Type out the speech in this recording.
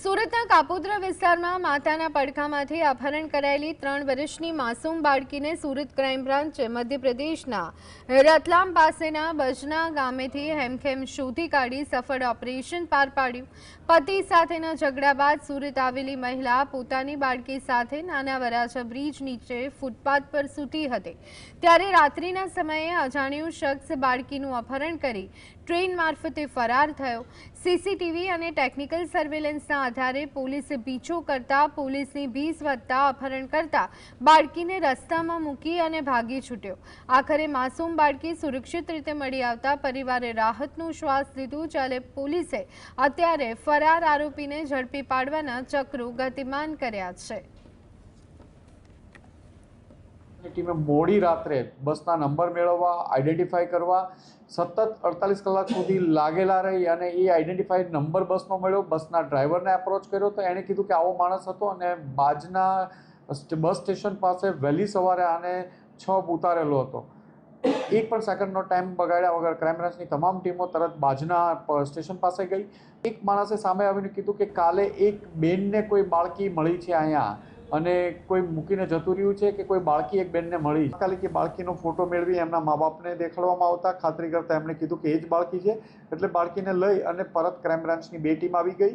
સુરતના કાપોદ્રા વિસ્તારમાં માતાના પડખામાંથી અપહરણ કરાયેલી 3 વર્ષની માસૂમ બાળકીને સુરત ક્રાઇમ બ્રાન્ચે મધ્યપ્રદેશના રતલામ પાસેના બજના ગામેથી હેમખેમ શોધી કાઢી સફળ ઓપરેશન પાર પાડ્યું। પતિ સાથેના ઝઘડા બાદ સુરત આવેલી મહિલા પોતાની બાળકી સાથે નાના વરાછા બ્રિજ નીચે ફૂટપાથ પર સૂતી હતી ત્યારે રાત્રિના સમયે અજાણ્યો શખ્સ બાળકીનું અપહરણ કરી ટ્રેન મારફતે ફરાર થયો। સીસીટીવી અને ટેકનિકલ સર્વેલન્સના આધારે પોલીસે પીછો કરતા પોલીસની ભીસ વધતા અપહરણ કરતા બાળકીને રસ્તામાં મૂકી અને ભાગી છૂટ્યો। આખરે માસૂમ બાળકી સુરક્ષિત રીતે મળી આવતા પરિવારે રાહતનો શ્વાસ લીધો। જ્યારે પોલીસે અત્યારે ફરાર આરોપીને ઝડપી પાડવાના ચક્રો ગતિમાન કર્યા છે। ટીમે મોડી રાત્રે બસના નંબર મેળવવા આઈડેન્ટિફાઈ કરવા સતત 48 કલાક સુધી લાગેલા રહી અને એ આઈડેન્ટિફાઈડ નંબર બસનો મળ્યો। બસના ડ્રાઈવરને એપ્રોચ કર્યો તો એણે કીધું કે આવો માણસ હતો અને બાજના બસ સ્ટેશન પાસે વહેલી સવારે આને 6 ઉતારેલો હતો। એક પણ સેકન્ડનો ટાઈમ બગાડ્યા વગર ક્રાઇમ બ્રાન્ચની તમામ ટીમો તરત બાજના સ્ટેશન પાસે ગઈ। એક માણસે સામે આવીને કીધું કે કાલે એક બેનને કોઈ બાળકી મળી છે અહીંયા અને કોઈ મૂકીને જતું રહ્યું છે કે કોઈ બાળકી એક બેનને મળી। તાત્કાલિક એ બાળકીનો ફોટો મેળવી એમના મા બાપને દેખાડવામાં આવતા ખાતરી કરતા એમણે કીધું કે એ જ બાળકી છે એટલે બાળકીને લઈ અને પરત ક્રાઇમ બ્રાન્ચની 2 ટીમ આવી ગઈ।